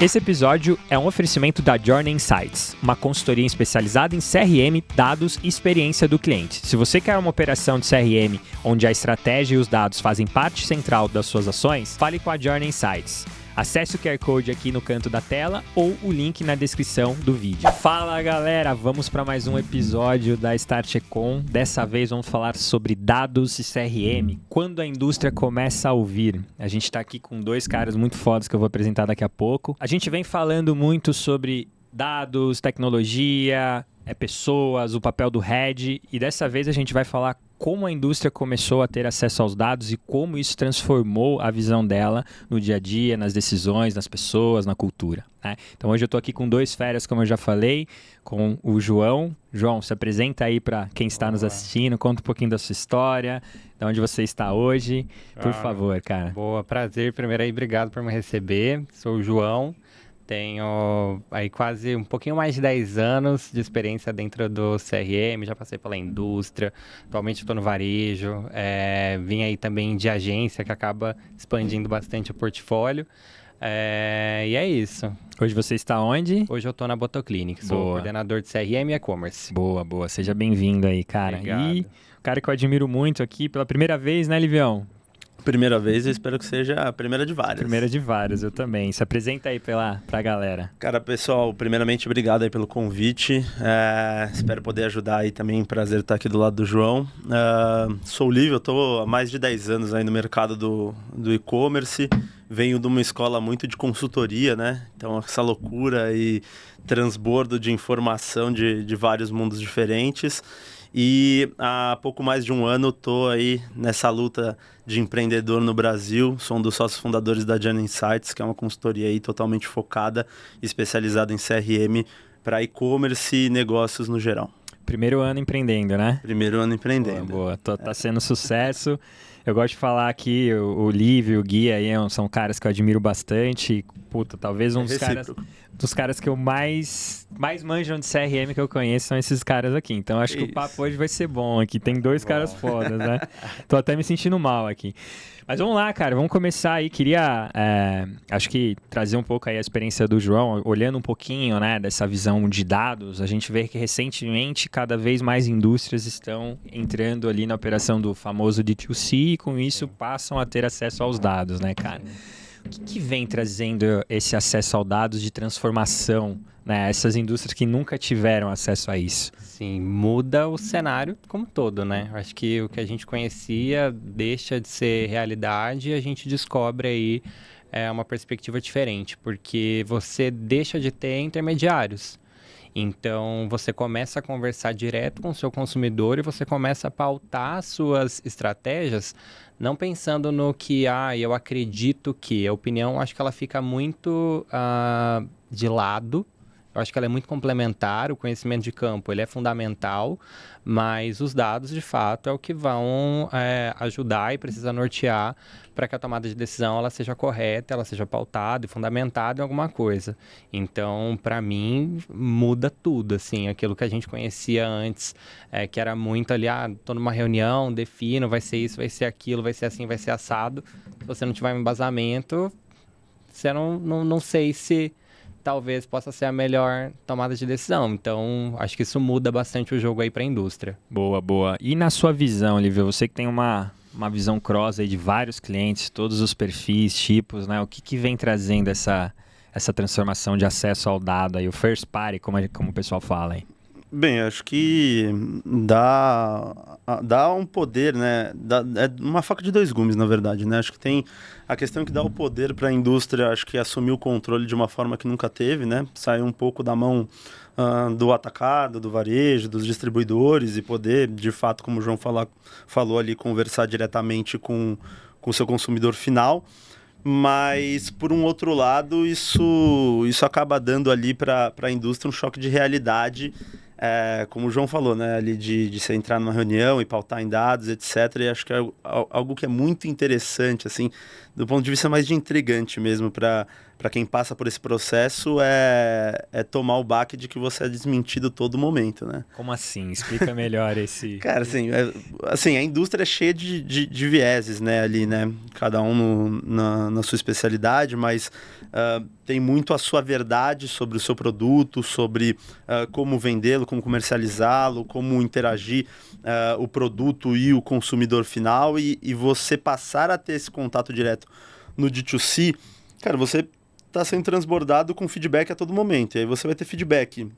Esse episódio é um oferecimento da Journey Insights, uma consultoria especializada em CRM, dados e experiência do cliente. Se você quer uma operação de CRM onde a estratégia e os dados fazem parte central das suas ações, fale com a Journey Insights. Acesse o QR Code aqui no canto da tela ou o link na descrição do vídeo. Fala galera, vamos para mais um episódio da Start Econ. Dessa vez vamos falar sobre dados e CRM, quando a indústria começa a ouvir. A gente está aqui com dois caras muito fodas que eu vou apresentar daqui a pouco. A gente vem falando muito sobre dados, tecnologia, pessoas, o papel do head, e dessa vez a gente vai falar como a indústria começou a ter acesso aos dados e como isso transformou a visão dela no dia a dia, nas decisões, nas pessoas, na cultura, né? Então hoje eu estou aqui com dois feras, como eu já falei, com o João. João, se apresenta aí para quem está nos assistindo, conta um pouquinho da sua história, de onde você está hoje, por favor, cara. Boa, prazer. Primeiro aí, obrigado por me receber. Sou o João. Tenho aí quase um pouquinho mais de 10 anos de experiência dentro do CRM, já passei pela indústria, atualmente estou no varejo, vim aí também de agência que acaba expandindo bastante o portfólio, e é isso. Hoje você está onde? Hoje eu estou na Botoclinic, sou coordenador de CRM e e-commerce. Boa, boa, seja bem-vindo aí, cara. Obrigado. E o cara que eu admiro muito aqui, pela primeira vez, né, Livião? Primeira vez, eu espero que seja a primeira de várias. Primeira de várias, eu também. Se apresenta aí pra galera. Cara, pessoal, primeiramente, obrigado aí pelo convite. Espero poder ajudar aí também. Prazer estar aqui do lado do João. Sou o Lívio, eu estou há mais de 10 anos aí no mercado do e-commerce. Venho de uma escola muito de consultoria, né? Então, essa loucura e transbordo de informação de vários mundos diferentes. E há pouco mais de um ano estou aí nessa luta de empreendedor no Brasil. Sou um dos sócios fundadores da Journey Insights, que é uma consultoria aí totalmente focada, especializada em CRM para e-commerce e negócios no geral. Primeiro ano empreendendo, né? Primeiro ano empreendendo. Boa. Tá sendo sucesso. Eu gosto de falar aqui, o Lívio, o Gui aí são caras que eu admiro bastante. Puta, talvez um dos caras que eu mais manjam de CRM que eu conheço são esses caras aqui. Então acho que o papo hoje vai ser bom aqui. Tem dois caras fodas, né? Tô até me sentindo mal aqui. Mas vamos lá, cara, vamos começar aí. Queria, acho que trazer um pouco aí a experiência do João, olhando um pouquinho, né, dessa visão de dados. A gente vê que recentemente cada vez mais indústrias estão entrando ali na operação do famoso D2C e com isso passam a ter acesso aos dados, né, cara? O que vem trazendo esse acesso aos dados de transformação, né? Essas indústrias que nunca tiveram acesso a isso? Sim, muda o cenário como todo, né? Acho que o que a gente conhecia deixa de ser realidade e a gente descobre aí uma perspectiva diferente, porque você deixa de ter intermediários. Então, você começa a conversar direto com o seu consumidor e você começa a pautar suas estratégias, não pensando no que, eu acredito que. A opinião, acho que ela fica muito de lado. Eu acho que ela é muito complementar, o conhecimento de campo ele é fundamental, mas os dados, de fato, é o que vão ajudar e precisa nortear para que a tomada de decisão ela seja correta, ela seja pautada e fundamentada em alguma coisa. Então, para mim, muda tudo, assim, aquilo que a gente conhecia antes, que era muito ali, estou numa reunião, defino, vai ser isso, vai ser aquilo, vai ser assim, vai ser assado. Se você não tiver um embasamento, você não sei se talvez possa ser a melhor tomada de decisão. Então, acho que isso muda bastante o jogo aí para a indústria. Boa. E na sua visão, Lívia, você que tem uma visão cross aí de vários clientes, todos os perfis, tipos, né? O que vem trazendo essa transformação de acesso ao dado aí, o first party, como o pessoal fala aí? Bem, acho que dá um poder, né? É uma faca de dois gumes, na verdade, né? Acho que tem a questão que dá o poder para a indústria, acho que assumir o controle de uma forma que nunca teve, né? Sair um pouco da mão do atacado, do varejo, dos distribuidores e poder, de fato, como o João falou ali, conversar diretamente com o seu consumidor final. Mas, por um outro lado, isso acaba dando ali para a indústria um choque de realidade, como o João falou, né, ali de você entrar numa reunião e pautar em dados, etc. E acho que é algo que é muito interessante, assim, do ponto de vista mais de intrigante mesmo, para para quem passa por esse processo, é tomar o baque de que você é desmentido todo momento, né? Como assim? Explica melhor esse... Cara, assim, a indústria é cheia de vieses, né, ali, né? Cada um na sua especialidade, mas tem muito a sua verdade sobre o seu produto, sobre como vendê-lo, como comercializá-lo, como interagir o produto e o consumidor final, e você passar a ter esse contato direto no D2C, cara, você está sendo transbordado com feedback a todo momento. E aí você vai ter feedback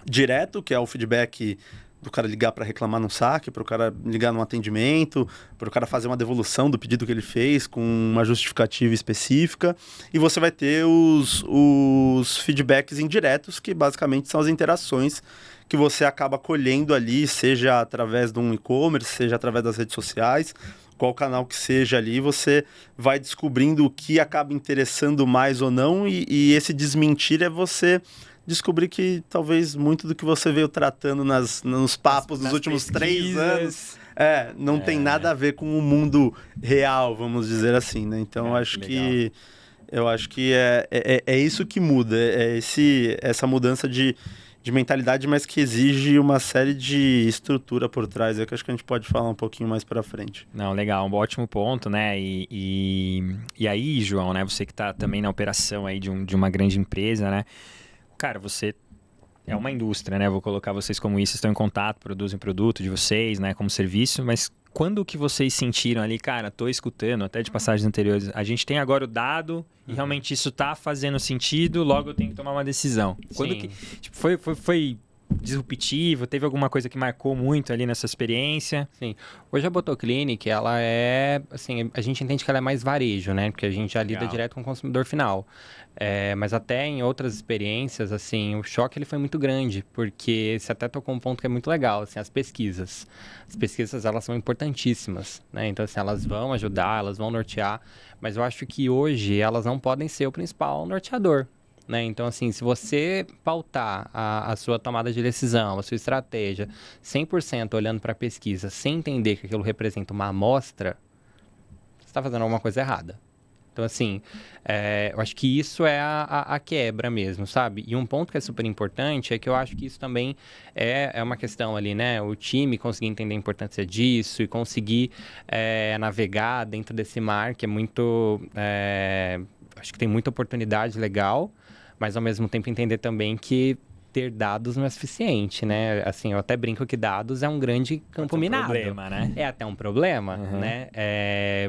direto, que é o feedback do cara ligar para reclamar num saque, para o cara ligar num atendimento, para o cara fazer uma devolução do pedido que ele fez com uma justificativa específica. E você vai ter os feedbacks indiretos, que basicamente são as interações que você acaba colhendo ali, seja através de um e-commerce, seja através das redes sociais, qual canal que seja ali, você vai descobrindo o que acaba interessando mais ou não, e esse desmentir é você descobrir que talvez muito do que você veio tratando nos papos dos últimos 3 anos não tem nada a ver com o mundo real, vamos dizer assim, né? Então eu acho que é isso que muda, essa mudança de mentalidade, mas que exige uma série de estrutura por trás, que acho que a gente pode falar um pouquinho mais para frente. Não, legal, um ótimo ponto, né? E aí, João, né? Você que está também na operação aí de uma grande empresa, né? Cara, você é uma indústria, né? Vou colocar vocês como isso, estão em contato, produzem produto de vocês, né? Como serviço, mas quando que vocês sentiram ali, cara, tô escutando, até de passagens anteriores, a gente tem agora o dado e realmente isso tá fazendo sentido, logo eu tenho que tomar uma decisão. Quando que tipo, foi disruptivo? Teve alguma coisa que marcou muito ali nessa experiência? Sim. Hoje a Botoclinic, ela é, assim, a gente entende que ela é mais varejo, né? Porque a gente já lida direto com o consumidor final. Mas até em outras experiências, assim, o choque ele foi muito grande, porque você até tocou um ponto que é muito legal, assim, as pesquisas. As pesquisas, elas são importantíssimas, né? Então, assim, elas vão ajudar, elas vão nortear, mas eu acho que hoje elas não podem ser o principal norteador. Né? Então, assim, se você pautar a sua tomada de decisão, a sua estratégia 100% olhando para a pesquisa, sem entender que aquilo representa uma amostra, você está fazendo alguma coisa errada. Então, assim, eu acho que isso é a quebra mesmo, sabe? E um ponto que é super importante é que eu acho que isso também é uma questão ali, né? O time conseguir entender a importância disso e conseguir navegar dentro desse mar que é muito... acho que tem muita oportunidade legal, mas ao mesmo tempo entender também que ter dados não é suficiente, né? Assim, eu até brinco que dados é um grande campo minado. Problema, né? É até um problema, né?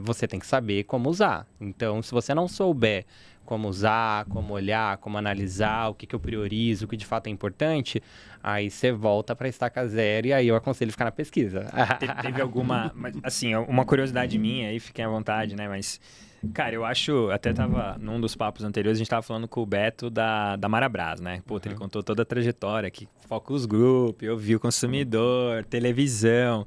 Você tem que saber como usar. Então, se você não souber como usar, como olhar, como analisar, o que eu priorizo, o que de fato é importante, aí você volta para estaca zero e aí eu aconselho ficar na pesquisa. Teve alguma... Assim, uma curiosidade minha, aí fiquem à vontade, né? Mas... Cara, eu acho, até tava num dos papos anteriores, a gente tava falando com o Beto da Marabras, né? Pô, ele contou toda a trajetória aqui, focus group, eu vi o consumidor, televisão.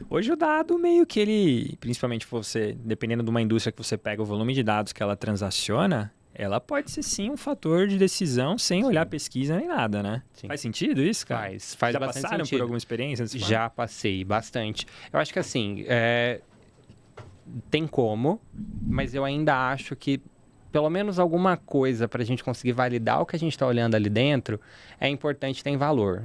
Hoje o dado meio que ele, principalmente você, dependendo de uma indústria que você pega o volume de dados que ela transaciona, ela pode ser sim um fator de decisão sem olhar pesquisa nem nada, né? Sim. Faz sentido isso, cara? Faz Já bastante passaram sentido. por alguma experiência? Já passei bastante. Eu acho que assim, tem como, mas eu ainda acho que pelo menos alguma coisa para a gente conseguir validar o que a gente está olhando ali dentro é importante, tem valor.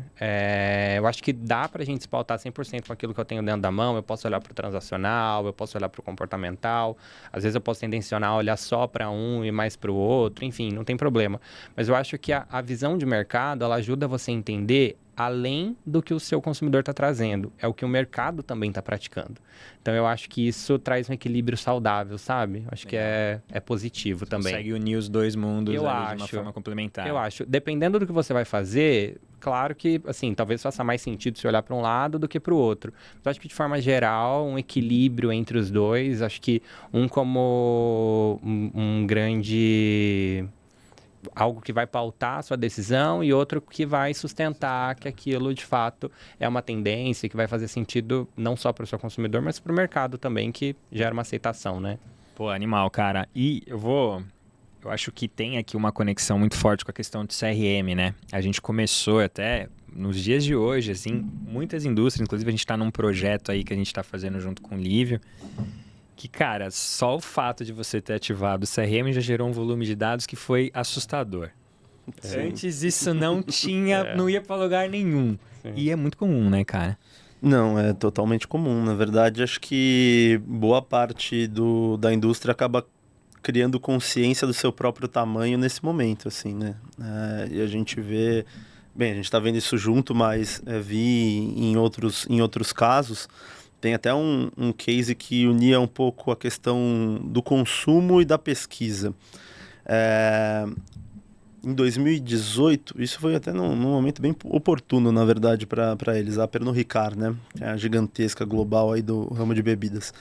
Eu acho que dá para a gente se pautar 100% com aquilo que eu tenho dentro da mão. Eu posso olhar para o transacional, eu posso olhar para o comportamental, às vezes eu posso tendenciar a olhar só para um e mais para o outro, enfim, não tem problema. Mas eu acho que a visão de mercado, ela ajuda você a entender além do que o seu consumidor está trazendo. É o que o mercado também está praticando. Então, eu acho que isso traz um equilíbrio saudável, sabe? Acho que é positivo também. Consegue unir os dois mundos de uma forma complementar. Eu acho. Dependendo do que você vai fazer, claro que, assim, talvez faça mais sentido se olhar para um lado do que para o outro. Mas acho que, de forma geral, um equilíbrio entre os dois. Acho que um como um grande... algo que vai pautar a sua decisão e outro que vai sustentar que aquilo, de fato, é uma tendência que vai fazer sentido não só para o seu consumidor, mas para o mercado também, que gera uma aceitação, né? Pô, animal, cara. E eu acho que tem aqui uma conexão muito forte com a questão de CRM, né? A gente começou até nos dias de hoje, assim, muitas indústrias, inclusive a gente está num projeto aí que a gente está fazendo junto com o Lívio, que, cara, só o fato de você ter ativado o CRM já gerou um volume de dados que foi assustador. Sim. Antes isso não tinha, não ia para lugar nenhum. Sim. E é muito comum, né, cara? Não, é totalmente comum. Na verdade, acho que boa parte da indústria acaba criando consciência do seu próprio tamanho nesse momento, assim, né? E a gente vê... Bem, a gente está vendo isso junto, mas vi em outros casos. Tem até um case que unia um pouco a questão do consumo e da pesquisa. Em 2018, isso foi até num momento bem oportuno, na verdade, para eles, a Pernod Ricard, né? Que é a gigantesca global aí do ramo de bebidas.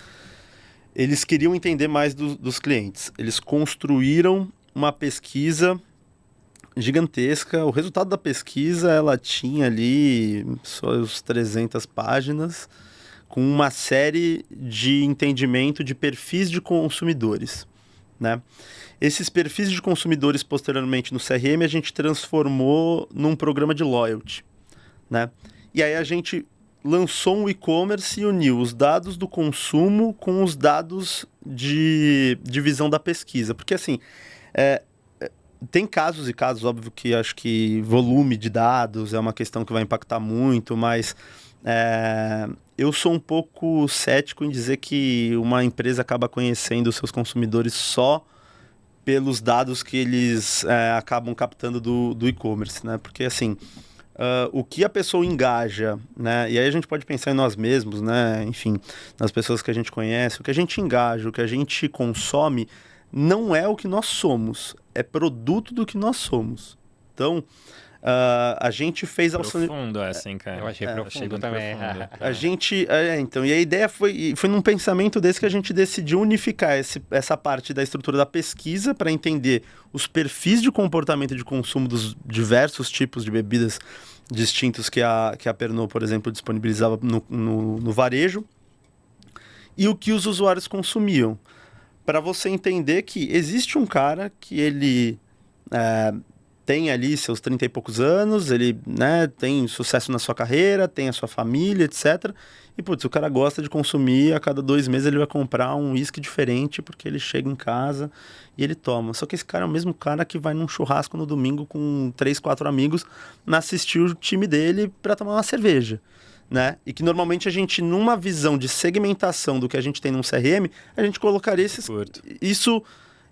Eles queriam entender mais dos clientes. Eles construíram uma pesquisa gigantesca. O resultado da pesquisa, ela tinha ali só os 300 páginas, com uma série de entendimento de perfis de consumidores, né? Esses perfis de consumidores, posteriormente no CRM, a gente transformou num programa de loyalty, né? E aí a gente lançou um e-commerce e uniu os dados do consumo com os dados de visão da pesquisa. Porque, assim, tem casos e casos, óbvio que acho que volume de dados é uma questão que vai impactar muito, mas eu sou um pouco cético em dizer que uma empresa acaba conhecendo os seus consumidores só pelos dados que eles acabam captando do e-commerce, né? Porque, assim, o que a pessoa engaja, né? E aí a gente pode pensar em nós mesmos, né? Enfim, nas pessoas que a gente conhece, o que a gente engaja, o que a gente consome, não é o que nós somos, é produto do que nós somos. Então, a gente fez... Profundo assim, cara. Eu achei profundo também. A gente... então, e a ideia foi num pensamento desse que a gente decidiu unificar essa parte da estrutura da pesquisa para entender os perfis de comportamento de consumo dos diversos tipos de bebidas distintos que a Pernod, por exemplo, disponibilizava no varejo, e o que os usuários consumiam. Para você entender que existe um cara que ele... tem ali seus 30 e poucos anos, ele, né, tem sucesso na sua carreira, tem a sua família, etc. E, putz, o cara gosta de consumir, a cada 2 meses ele vai comprar um uísque diferente, porque ele chega em casa e ele toma. Só que esse cara é o mesmo cara que vai num churrasco no domingo com 3, 4 amigos assistir o time dele para tomar uma cerveja, né? E que normalmente a gente, numa visão de segmentação do que a gente tem num CRM, a gente colocaria isso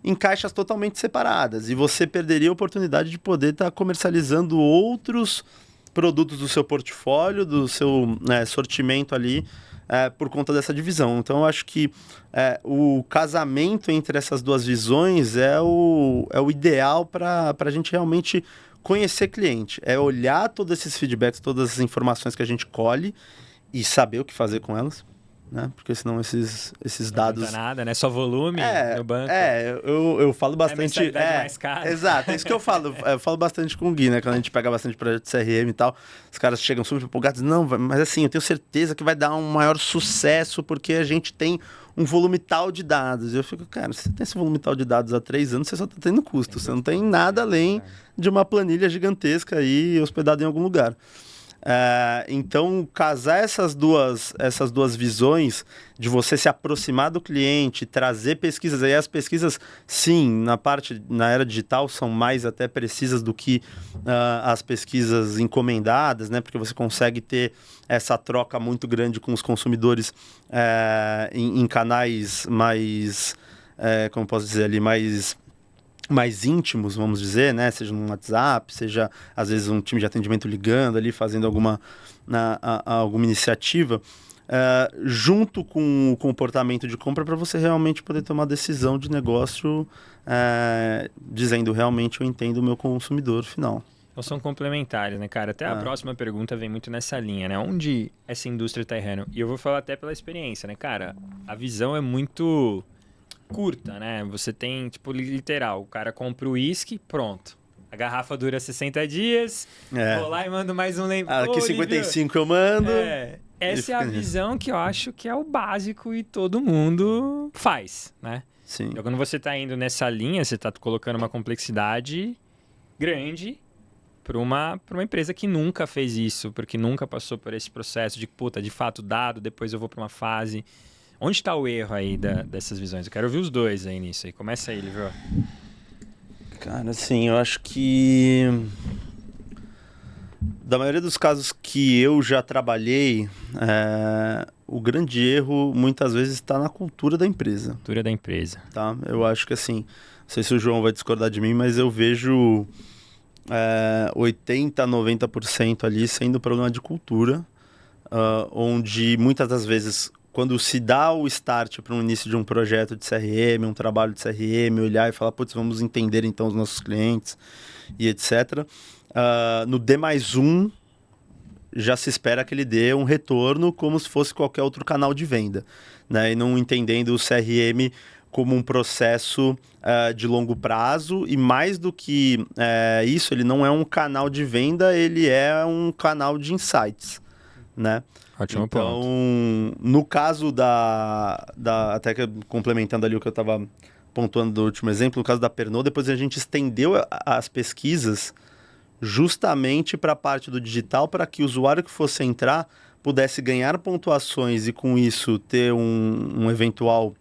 em caixas totalmente separadas, e você perderia a oportunidade de poder estar comercializando outros produtos do seu portfólio, do seu sortimento ali, por conta dessa divisão. Então, eu acho que o casamento entre essas duas visões é o ideal para a gente realmente conhecer cliente. É olhar todos esses feedbacks, todas as informações que a gente colhe e saber o que fazer com elas, né? Porque senão esses dados... Não dá nada, né? Só volume no banco. Eu falo bastante... mais cara. Exato, é isso que eu falo. Eu falo bastante com o Gui, né? Quando a gente pega bastante projeto de CRM e tal, os caras chegam super empolgados. Não, mas assim, eu tenho certeza que vai dar um maior sucesso porque a gente tem um volume tal de dados. E eu fico, cara, se você tem esse volume tal de dados há 3 anos, você só tá tendo custo. Você não tem nada além de uma planilha gigantesca aí hospedada em algum lugar. Então, casar essas duas visões de você se aproximar do cliente, trazer pesquisas, aí as pesquisas, sim, na era digital são mais até precisas do que as pesquisas encomendadas, né? Porque você consegue ter essa troca muito grande com os consumidores em canais mais, como posso dizer ali, mais íntimos, vamos dizer, né? Seja no WhatsApp, seja às vezes um time de atendimento ligando ali, fazendo alguma iniciativa, junto com o comportamento de compra, para você realmente poder tomar decisão de negócio, dizendo realmente eu entendo o meu consumidor final. Então são complementares, né, cara? Até a próxima pergunta vem muito nessa linha, né? Onde essa indústria está errando? E eu vou falar até pela experiência, né, cara? A visão é muito curta, né? Você tem, tipo, literal, o cara compra o uísque, pronto. A garrafa dura 60 dias, vou lá e mando mais um lembro. Aqui 55 eu mando. Essa é a visão que eu acho que é o básico e todo mundo faz, né? Sim. Então, quando você tá indo nessa linha, você tá colocando uma complexidade grande para uma empresa que nunca fez isso, porque nunca passou por esse processo de, puta, de fato dado, depois eu vou para uma fase... Onde está o erro aí dessas visões? Eu quero ouvir os dois aí nisso. Aí. Começa aí, Livio. Cara, assim, eu acho que da maioria dos casos que eu já trabalhei, o grande erro muitas vezes está na cultura da empresa. Cultura da empresa. Tá? Eu acho que assim, não sei se o João vai discordar de mim, mas eu vejo 80%, 90% ali sendo problema de cultura, onde muitas das vezes, quando se dá o start para um início de um projeto de CRM, um trabalho de CRM, olhar e falar, putz, vamos entender então os nossos clientes e etc. No D+1, já se espera que ele dê um retorno como se fosse qualquer outro canal de venda, né? E não entendendo o CRM como um processo de longo prazo, e mais do que isso, ele não é um canal de venda, ele é um canal de insights, né? Ótimo então, ponto. No caso até que complementando ali o que eu estava pontuando do último exemplo, no caso da Pernod, depois a gente estendeu as pesquisas justamente para a parte do digital, para que o usuário que fosse entrar pudesse ganhar pontuações e com isso ter um eventual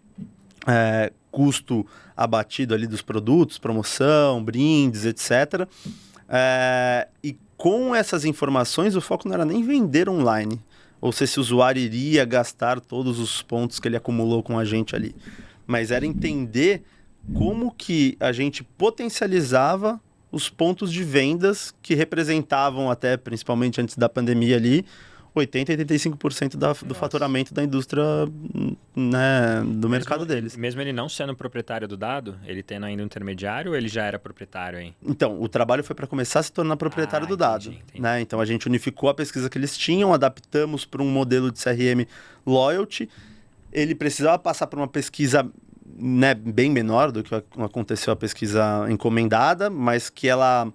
custo abatido ali dos produtos, promoção, brindes, etc. E com essas informações, o foco não era nem vender online, ou se esse usuário iria gastar todos os pontos que ele acumulou com a gente ali. Mas era entender como que a gente potencializava os pontos de vendas que representavam até, principalmente antes da pandemia ali, 80%, 85% do faturamento da indústria, né, do mercado deles. Mesmo ele não sendo proprietário do dado, ele tendo ainda um intermediário, ou ele já era proprietário aí? Então, o trabalho foi para começar a se tornar proprietário do dado. Entendi. Né? Então, a gente unificou a pesquisa que eles tinham, adaptamos para um modelo de CRM loyalty. Ele precisava passar por uma pesquisa, né, bem menor do que aconteceu a pesquisa encomendada, mas que ela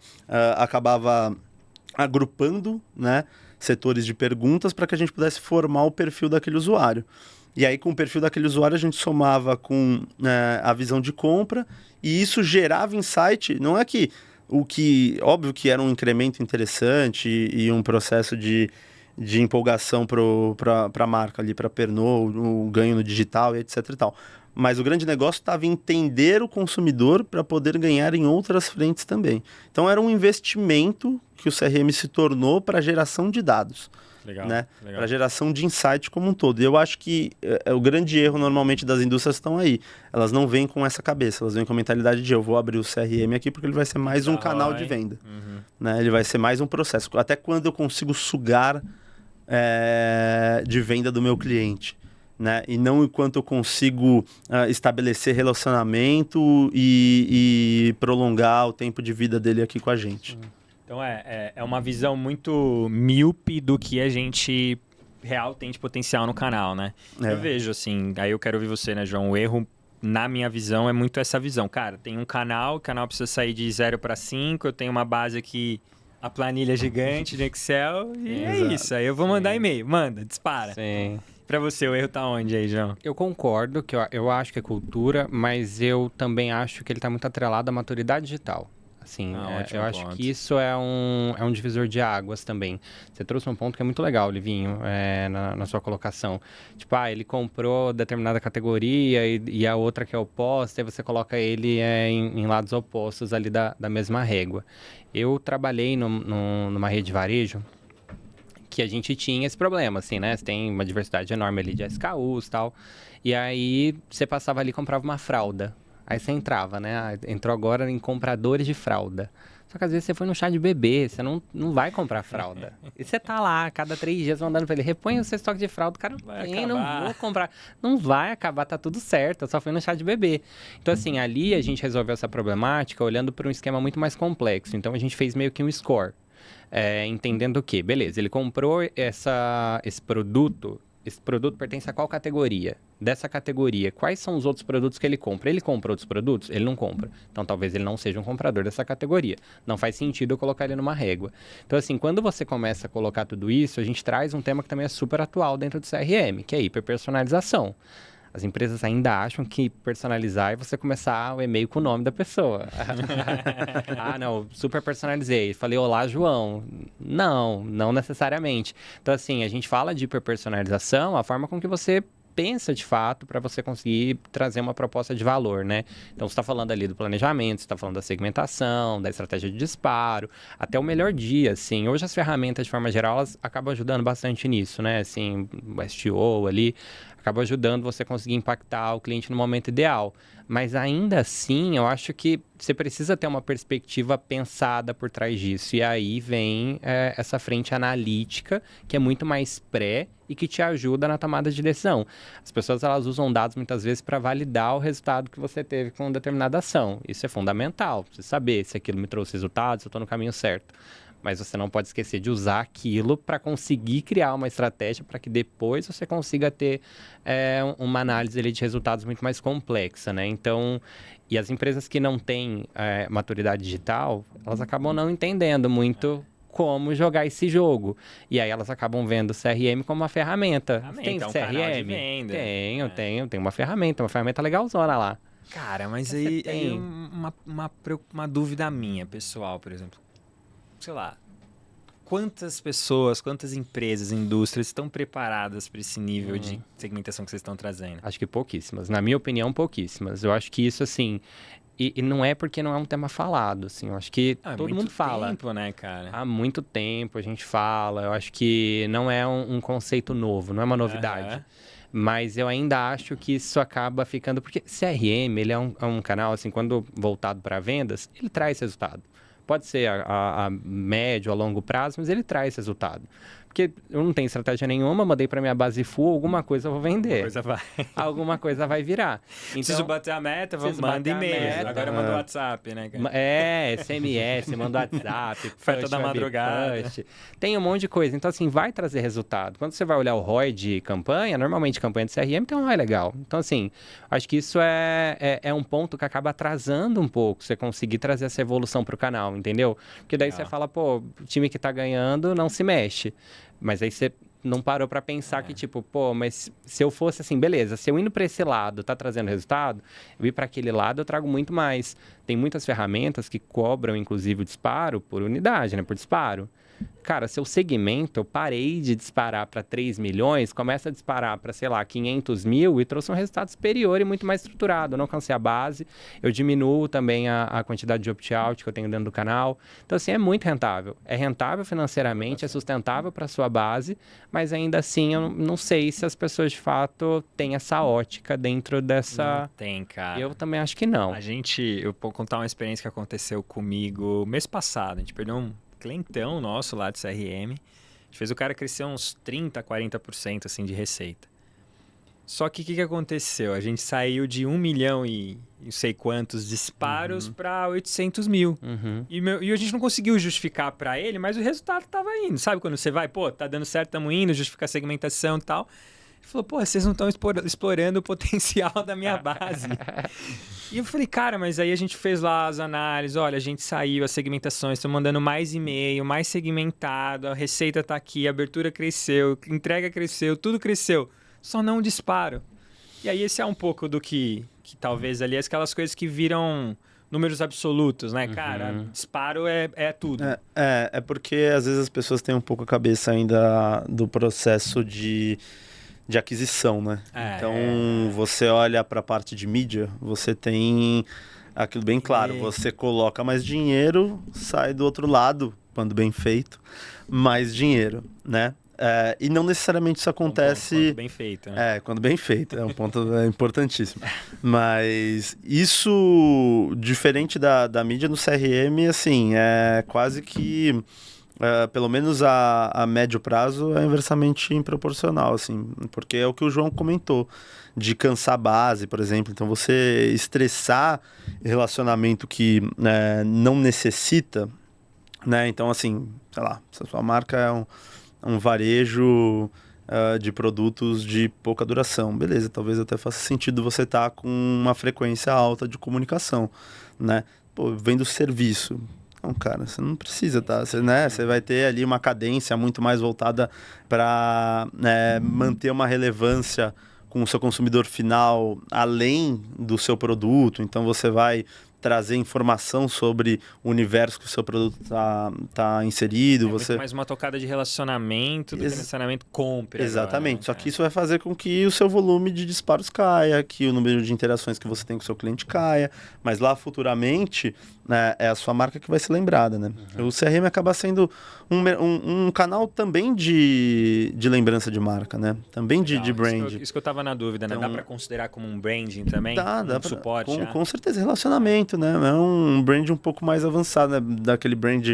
acabava agrupando, né, setores de perguntas para que a gente pudesse formar o perfil daquele usuário. E aí, com o perfil daquele usuário, a gente somava com a visão de compra, e isso gerava insight. Não é que óbvio que era um incremento interessante e um processo de empolgação para a marca ali, para a Pernod, o ganho no digital e etc e tal. Mas o grande negócio estava em entender o consumidor para poder ganhar em outras frentes também. Então, era um investimento que o CRM se tornou para a geração de dados. Legal, né? legal. Para a geração de insight como um todo. E eu acho que o grande erro, normalmente, das indústrias estão aí. Elas não vêm com essa cabeça. Elas vêm com a mentalidade de eu vou abrir o CRM aqui porque ele vai ser mais um canal de venda. Uhum. Né? Ele vai ser mais um processo. Até quando eu consigo sugar de venda do meu cliente. Né? E não enquanto eu consigo estabelecer relacionamento e prolongar o tempo de vida dele aqui com a gente. Então é uma visão muito míope do que a gente real tem de potencial no canal, né? Eu vejo assim, aí eu quero ouvir você, né, João? O erro, na minha visão, é muito essa visão. Cara, tem um canal, o canal precisa sair de 0 para 5, eu tenho uma base aqui, a planilha gigante de Excel, e é isso. Aí eu vou mandar e-mail, manda, dispara. Sim. Pra você, o erro tá onde aí, João? Eu concordo, que eu acho que é cultura, mas eu também acho que ele tá muito atrelado à maturidade digital. Assim, eu acho que isso é um divisor de águas também. Você trouxe um ponto que é muito legal, Livinho, na sua colocação. Tipo, ele comprou determinada categoria e a outra que é oposta, e você coloca ele em lados opostos ali da mesma régua. Eu trabalhei numa rede de varejo que a gente tinha esse problema, assim, né? Você tem uma diversidade enorme ali de SKUs e tal. E aí, você passava ali e comprava uma fralda. Aí você entrava, né? Entrou agora em compradores de fralda. Só que às vezes você foi no chá de bebê, você não vai comprar fralda. E você tá lá, cada 3 dias mandando pra ele, repõe o seu estoque de fralda. O cara não vou comprar. Não vai acabar, tá tudo certo, eu só fui no chá de bebê. Então assim, ali a gente resolveu essa problemática olhando para um esquema muito mais complexo. Então a gente fez meio que um score. Entendendo o quê? Beleza, ele comprou esse produto pertence a qual categoria? Dessa categoria, quais são os outros produtos que ele compra? Ele compra outros produtos? Ele não compra. Então, talvez ele não seja um comprador dessa categoria. Não faz sentido eu colocar ele numa régua. Então, assim, quando você começa a colocar tudo isso, a gente traz um tema que também é super atual dentro do CRM, que é a hiperpersonalização. As empresas ainda acham que personalizar é você começar o e-mail com o nome da pessoa. Não, super personalizei. Falei, olá, João. Não necessariamente. Então, assim, a gente fala de hiperpersonalização, a forma com que você pensa de fato para você conseguir trazer uma proposta de valor, né? Então, você está falando ali do planejamento, você está falando da segmentação, da estratégia de disparo, até o melhor dia, assim. Hoje as ferramentas, de forma geral, elas acabam ajudando bastante nisso, né? Assim, o STO ali acaba ajudando você a conseguir impactar o cliente no momento ideal. Mas ainda assim, eu acho que você precisa ter uma perspectiva pensada por trás disso. E aí vem essa frente analítica, que é muito mais pré e que te ajuda na tomada de decisão. As pessoas elas usam dados muitas vezes para validar o resultado que você teve com determinada ação. Isso é fundamental, você saber se aquilo me trouxe resultados, se eu estou no caminho certo. Mas você não pode esquecer de usar aquilo para conseguir criar uma estratégia para que depois você consiga ter uma análise ali de resultados muito mais complexa, né? Então, e as empresas que não têm maturidade digital, elas acabam não entendendo muito como jogar esse jogo. E aí elas acabam vendo o CRM como uma ferramenta. Tem um CRM? canal de venda. Tenho uma ferramenta legalzona lá. Cara, mas Você aí tem. uma dúvida minha, pessoal, por exemplo. Sei lá, quantas pessoas, quantas empresas, indústrias estão preparadas para esse nível de segmentação que vocês estão trazendo? Acho que pouquíssimas. Na minha opinião, pouquíssimas. Eu acho que isso, assim... E não é porque não é um tema falado, assim. Eu acho que todo mundo fala. Há muito tempo, né, cara? Há muito tempo a gente fala. Eu acho que não é um conceito novo, não é uma novidade. Mas eu ainda acho que isso acaba ficando... Porque CRM, ele é um canal, assim, quando voltado para vendas, ele traz resultado. Pode ser a médio, a longo prazo, mas ele traz resultado. Porque eu não tenho estratégia nenhuma, mandei para minha base full, alguma coisa eu vou vender. Alguma coisa vai virar. Então, preciso bater a meta, manda e-mail. Agora manda o WhatsApp, né, cara? SMS, manda WhatsApp. Oferta da madrugada. Tem um monte de coisa. Então, assim, vai trazer resultado. Quando você vai olhar o ROI de campanha, normalmente campanha de CRM tem um ROI legal. Então, assim, acho que isso é um ponto que acaba atrasando um pouco você conseguir trazer essa evolução para o canal, entendeu? Porque daí você fala, pô, o time que tá ganhando não se mexe. Mas aí você não parou para pensar que, tipo, pô, mas se eu fosse assim, beleza, se eu indo para esse lado tá trazendo resultado, eu ir para aquele lado eu trago muito mais. Tem muitas ferramentas que cobram, inclusive, o disparo por unidade, né, por disparo. Cara, seu segmento, eu parei de disparar para 3 milhões, começa a disparar para, sei lá, 500 mil e trouxe um resultado superior e muito mais estruturado. Eu não alcancei a base, eu diminuo também a quantidade de opt-out que eu tenho dentro do canal. Então, assim, é muito rentável. É rentável financeiramente, é sustentável para a sua base, mas ainda assim eu não sei se as pessoas de fato têm essa ótica dentro dessa... Não tem, cara. Eu também acho que não. Eu vou contar uma experiência que aconteceu comigo mês passado. A gente perdeu um clientão nosso lá de CRM. A gente fez o cara crescer uns 30%, 40% assim, de receita. Só que o que aconteceu? A gente saiu de 1 milhão e não sei quantos disparos para 800 mil. E a gente não conseguiu justificar para ele, mas o resultado estava indo. Sabe quando você vai, pô, tá dando certo, estamos indo, justificar a segmentação e tal. Ele falou, pô, vocês não estão explorando o potencial da minha base. E eu falei, cara, mas aí a gente fez lá as análises, olha, a gente saiu, as segmentações, estão mandando mais e-mail, mais segmentado, a receita tá aqui, a abertura cresceu, a entrega cresceu, tudo cresceu, só não disparo. E aí esse é um pouco do que talvez ali, aquelas coisas que viram números absolutos, né? Cara, disparo é tudo. É porque às vezes as pessoas têm um pouco a cabeça ainda do processo de aquisição, né? Então, você olha para a parte de mídia, você tem aquilo bem claro. Você coloca mais dinheiro, sai do outro lado, quando bem feito, mais dinheiro, né? E não necessariamente isso acontece... Quando bem feito, né? Quando bem feito. É um ponto importantíssimo. Mas isso, diferente da mídia no CRM, assim, é quase que... pelo menos a médio prazo é inversamente proporcional, assim, porque é o que o João comentou, de cansar a base, por exemplo. Então, você estressar relacionamento que não necessita, né? Então, assim, sei lá, se a sua marca é um varejo de produtos de pouca duração, beleza, talvez até faça sentido você estar com uma frequência alta de comunicação, né? Pô, vendo serviço. Não, cara, você não precisa, tá? Você vai ter ali uma cadência muito mais voltada para manter uma relevância com o seu consumidor final além do seu produto. Então, você vai trazer informação sobre o universo que o seu produto tá inserido. Muito mais uma tocada de relacionamento do que necessariamente compra. Exatamente, agora, né? só que isso vai fazer com que o seu volume de disparos caia, que o número de interações que você tem com o seu cliente caia, mas lá futuramente, né, é a sua marca que vai ser lembrada, né? O CRM acaba sendo um canal também de lembrança de marca, né? Também de brand. Isso que eu tava na dúvida, né? Dá para considerar como um branding também? Dá suporte? Com certeza, relacionamento, né? É um brand um pouco mais avançado, né? Daquele brand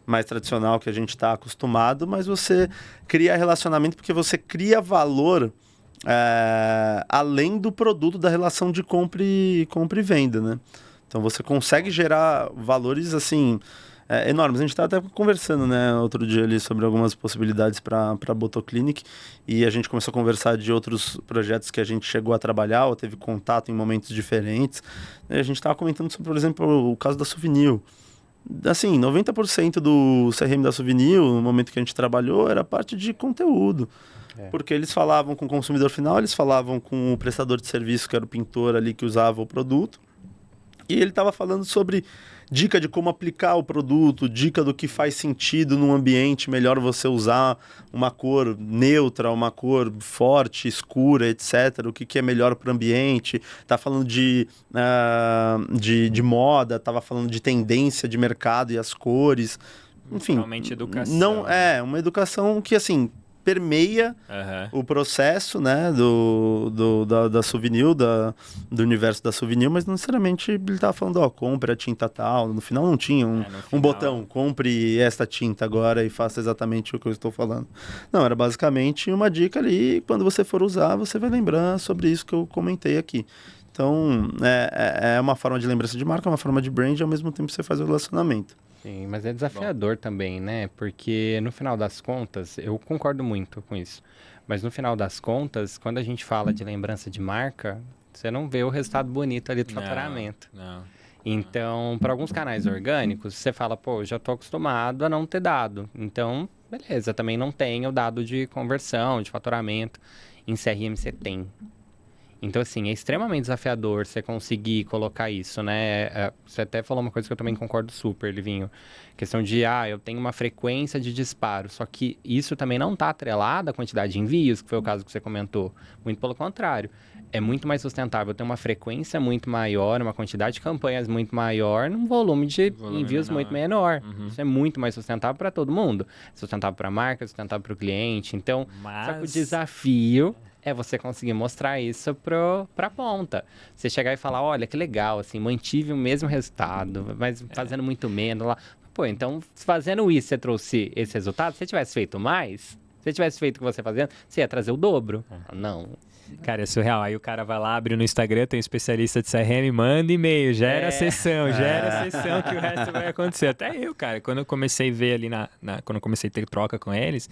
mais tradicional que a gente está acostumado, mas você cria relacionamento porque você cria valor além do produto da relação de compra e venda, né? Então você consegue gerar valores assim enormes. A gente estava até conversando, né, outro dia ali sobre algumas possibilidades para a Botoclinic e a gente começou a conversar de outros projetos que a gente chegou a trabalhar ou teve contato em momentos diferentes. E a gente estava comentando sobre, por exemplo, o caso da Souvenir. Assim, 90% do CRM da Souvenir, no momento que a gente trabalhou, era parte de conteúdo. Porque eles falavam com o consumidor final, eles falavam com o prestador de serviço, que era o pintor ali que usava o produto. E ele estava falando sobre dica de como aplicar o produto, dica do que faz sentido num ambiente, melhor você usar uma cor neutra, uma cor forte, escura, etc. O que é melhor para o ambiente. Tá falando de moda, estava falando de tendência de mercado e as cores. Enfim, realmente educação. Não é uma educação que, assim, permeia o processo, né, da Souvenir, do universo da Souvenir, mas não necessariamente ele estava falando, compre a tinta tal. No final não tinha um botão, compre esta tinta agora e faça exatamente o que eu estou falando. Não, era basicamente uma dica ali, e quando você for usar, você vai lembrar sobre isso que eu comentei aqui. Então, é uma forma de lembrança de marca, uma forma de brand, e ao mesmo tempo você faz o relacionamento. Sim, mas é desafiador também, né? Porque no final das contas, eu concordo muito com isso. Mas no final das contas, quando a gente fala de lembrança de marca, você não vê o resultado bonito ali do faturamento. Não. Então, para alguns canais orgânicos, você fala, pô, já estou acostumado a não ter dado. Então, beleza, também não tenho dado de conversão, de faturamento. Em CRM você tem. Então, assim, é extremamente desafiador você conseguir colocar isso, né? Você até falou uma coisa que eu também concordo super, Livinho. Questão de, eu tenho uma frequência de disparo, só que isso também não está atrelado à quantidade de envios, que foi o caso que você comentou. Muito pelo contrário. É muito mais sustentável ter uma frequência muito maior, uma quantidade de campanhas muito maior, num volume de envios menor. Muito menor. Isso é muito mais sustentável para todo mundo. Sustentável para a marca, sustentável para o cliente. Então, só que o desafio é você conseguir mostrar isso pra ponta. Você chegar e falar, olha, que legal, assim, mantive o mesmo resultado, mas fazendo muito menos lá. Pô, então, fazendo isso, você trouxe esse resultado? Se você tivesse feito mais, se você tivesse feito o que você fazendo, você ia trazer o dobro. Não. Cara, é surreal. Aí o cara vai lá, abre no Instagram, tem um especialista de CRM, manda e-mail, gera a sessão, que o resto vai acontecer. Até eu, cara, quando eu comecei a ver ali quando eu comecei a ter troca com eles,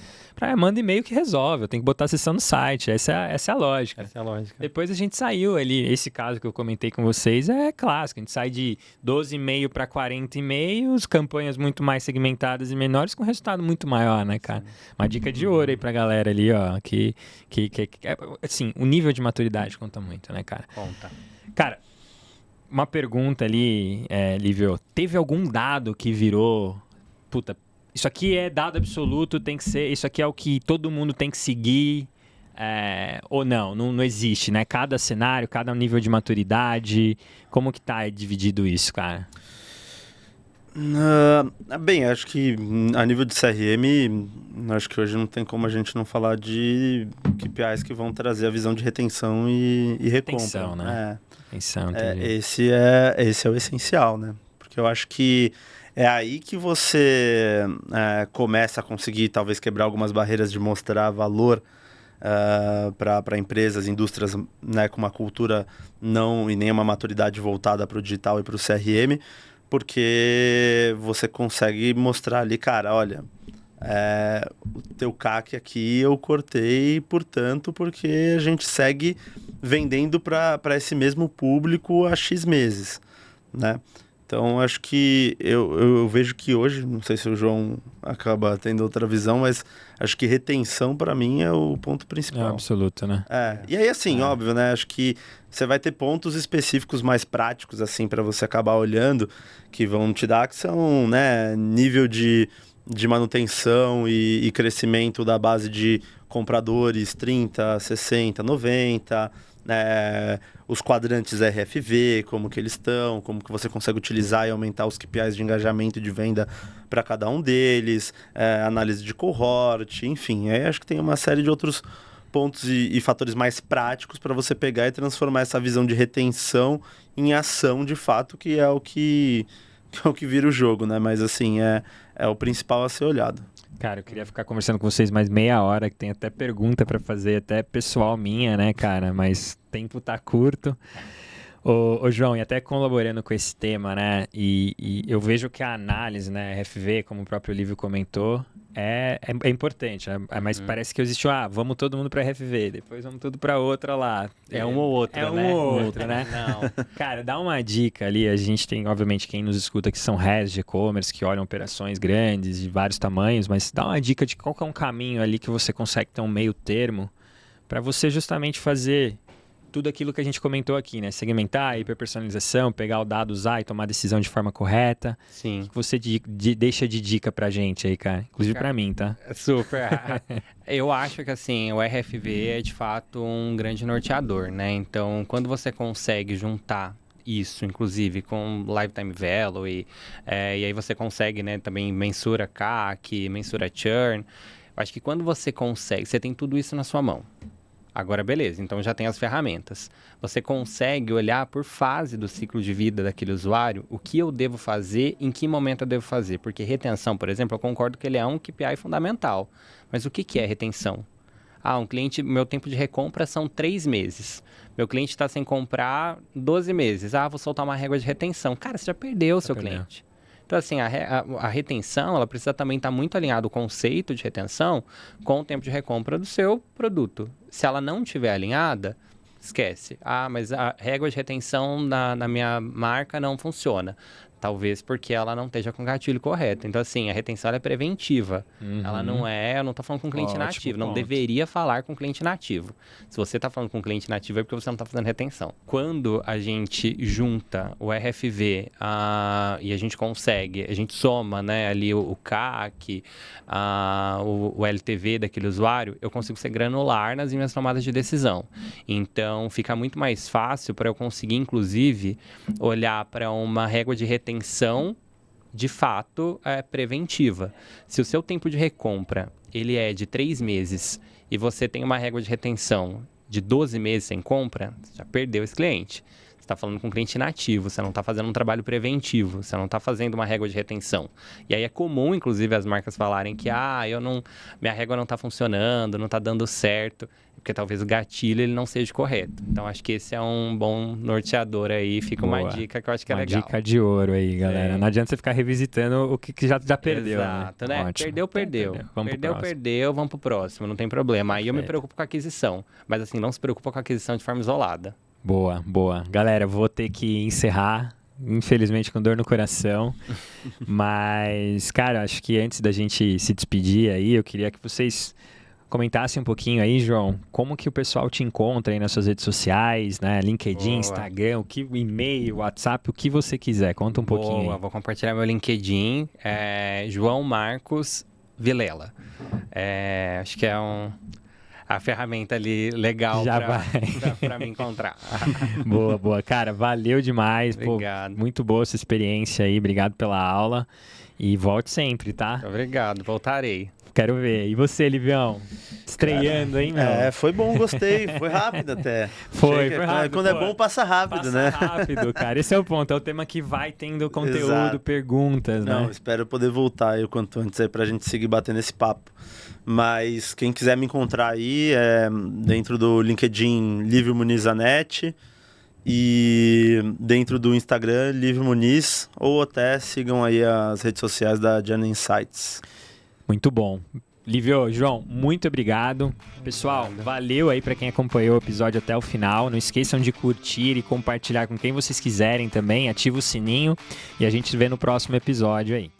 manda e-mail que resolve, eu tenho que botar a sessão no site. Essa é a lógica. Essa é a lógica. Depois a gente saiu ali, esse caso que eu comentei com vocês é clássico, a gente sai de 12 e-mail para 40 e-mails, campanhas muito mais segmentadas e menores com resultado muito maior, né, cara? Uma dica de ouro aí pra galera ali, ó, que assim, o nível de maturidade conta muito, né, cara? Conta. Cara, uma pergunta ali, Lívio. Teve algum dado que virou... Puta, isso aqui é dado absoluto, tem que ser... Isso aqui é o que todo mundo tem que seguir... ou não existe, né? Cada cenário, cada nível de maturidade... Como que tá dividido isso, cara? Bem, acho que a nível de CRM, acho que hoje não tem como a gente não falar de KPIs que vão trazer a visão de retenção e recompra. Retenção, né? Retenção, esse é o essencial, né? Porque eu acho que é aí que você começa a conseguir talvez quebrar algumas barreiras de mostrar valor para empresas, indústrias, né, com uma cultura não e nem uma maturidade voltada para o digital e para o CRM, porque você consegue mostrar ali, cara, olha, o teu CAC aqui eu cortei, portanto, porque a gente segue vendendo para esse mesmo público há X meses, né? Então, acho que eu vejo que hoje, não sei se o João acaba tendo outra visão, mas acho que retenção para mim é o ponto principal. É absoluto, né? E aí assim, óbvio, né? Acho que você vai ter pontos específicos mais práticos, assim, para você acabar olhando, que vão te dar, que são, né, nível de manutenção e crescimento da base de compradores 30, 60, 90, os quadrantes RFV, como que eles estão, como que você consegue utilizar e aumentar os KPIs de engajamento e de venda para cada um deles, análise de cohort, enfim. Aí acho que tem uma série de outros pontos e fatores mais práticos para você pegar e transformar essa visão de retenção em ação de fato, que é o que vira o jogo, né? Mas assim, é o principal a ser olhado. Cara, eu queria ficar conversando com vocês mais meia hora, que tem até pergunta pra fazer, até pessoal minha, né, cara? Mas o tempo tá curto. Ô João, e até colaborando com esse tema, né? E eu vejo que a análise, né, RFV, como o próprio Lívio comentou, é importante, né? Mas parece que existe, vamos todo mundo pra RFV, depois vamos tudo pra outra lá. É uma ou outra, né? É uma ou outra, né? Não. Cara, dá uma dica ali, a gente tem, obviamente, quem nos escuta que são heads de e-commerce, que olham operações grandes, de vários tamanhos, mas dá uma dica de qual que é um caminho ali que você consegue ter um meio termo pra você justamente fazer tudo aquilo que a gente comentou aqui, né? Segmentar, hiperpersonalização, pegar o dado, usar e tomar a decisão de forma correta. Sim. O que você deixa de dica pra gente aí, cara? Inclusive pra mim, tá? Super. Eu acho que, assim, o RFV é, de fato, um grande norteador, né? Então, quando você consegue juntar isso, inclusive, com Lifetime Value, e aí você consegue, né, também mensura CAC, mensura Churn. Eu acho que quando você consegue, você tem tudo isso na sua mão. Agora, beleza, então já tem as ferramentas. Você consegue olhar por fase do ciclo de vida daquele usuário, o que eu devo fazer, em que momento eu devo fazer. Porque retenção, por exemplo, eu concordo que ele é um KPI fundamental. Mas o que é retenção? Um cliente, meu tempo de recompra são 3 meses. Meu cliente está sem comprar 12 meses. Vou soltar uma régua de retenção. Cara, você já perdeu o seu cliente. Então, assim, a retenção, ela precisa também estar muito alinhada, o conceito de retenção, com o tempo de recompra do seu produto. Se ela não estiver alinhada, esquece. Mas a régua de retenção na minha marca não funciona. Talvez porque ela não esteja com o gatilho correto. Então, assim, a retenção ela é preventiva. Ela não eu não estou falando com cliente nativo. Não deveria falar com cliente nativo. Se você está falando com cliente nativo é porque você não está fazendo retenção. Quando a gente junta o RFV e a gente consegue, a gente soma, né, ali o CAC, o LTV daquele usuário, eu consigo ser granular nas minhas tomadas de decisão. Então, fica muito mais fácil para eu conseguir, inclusive, olhar para uma régua de retenção de fato preventiva. Se o seu tempo de recompra ele é de 3 meses e você tem uma régua de retenção de 12 meses sem compra, você já perdeu esse cliente. Você está falando com um cliente inativo, você não está fazendo um trabalho preventivo, você não está fazendo uma régua de retenção. E aí é comum, inclusive, as marcas falarem que minha régua não está funcionando, não está dando certo, porque talvez o gatilho ele não seja correto. Então, acho que esse é um bom norteador aí. Fica uma dica que eu acho que é legal. Uma dica de ouro aí, galera. Não adianta você ficar revisitando o que já perdeu. Exato, né? Ótimo. Perdeu, vamos pro próximo, não tem problema. Aí eu me preocupo com a aquisição. Mas assim, não se preocupa com a aquisição de forma isolada. Boa. Galera, vou ter que encerrar. Infelizmente com dor no coração. Mas, cara, acho que antes da gente se despedir aí, eu queria que vocês comentasse um pouquinho aí, João, como que o pessoal te encontra aí nas suas redes sociais, né? LinkedIn, Instagram, e-mail, WhatsApp, o que você quiser. Conta um pouquinho aí. Vou compartilhar meu LinkedIn, João Marcos Vilela. Acho que é a ferramenta ali legal para me encontrar. Boa. Cara, valeu demais. Obrigado. Muito boa essa experiência aí. Obrigado pela aula. E volte sempre, tá? Obrigado, voltarei. Quero ver. E você, Livião? Estreando, hein, meu? Foi bom, gostei. Foi rápido até. Foi rápido. Quando é bom, passa rápido, né? Passa rápido, cara. Esse é o ponto. É o tema que vai tendo conteúdo, Exato. Perguntas, né? Não, espero poder voltar aí o quanto antes aí pra gente seguir batendo esse papo. Mas quem quiser me encontrar aí, dentro do LinkedIn, Lívio Muniz Zanetti. E dentro do Instagram, Lívio Muniz. Ou até sigam aí as redes sociais da Journey Insights. Muito bom. Lívio, João, muito obrigado. Pessoal, valeu aí para quem acompanhou o episódio até o final. Não esqueçam de curtir e compartilhar com quem vocês quiserem também. Ativa o sininho e a gente se vê no próximo episódio aí.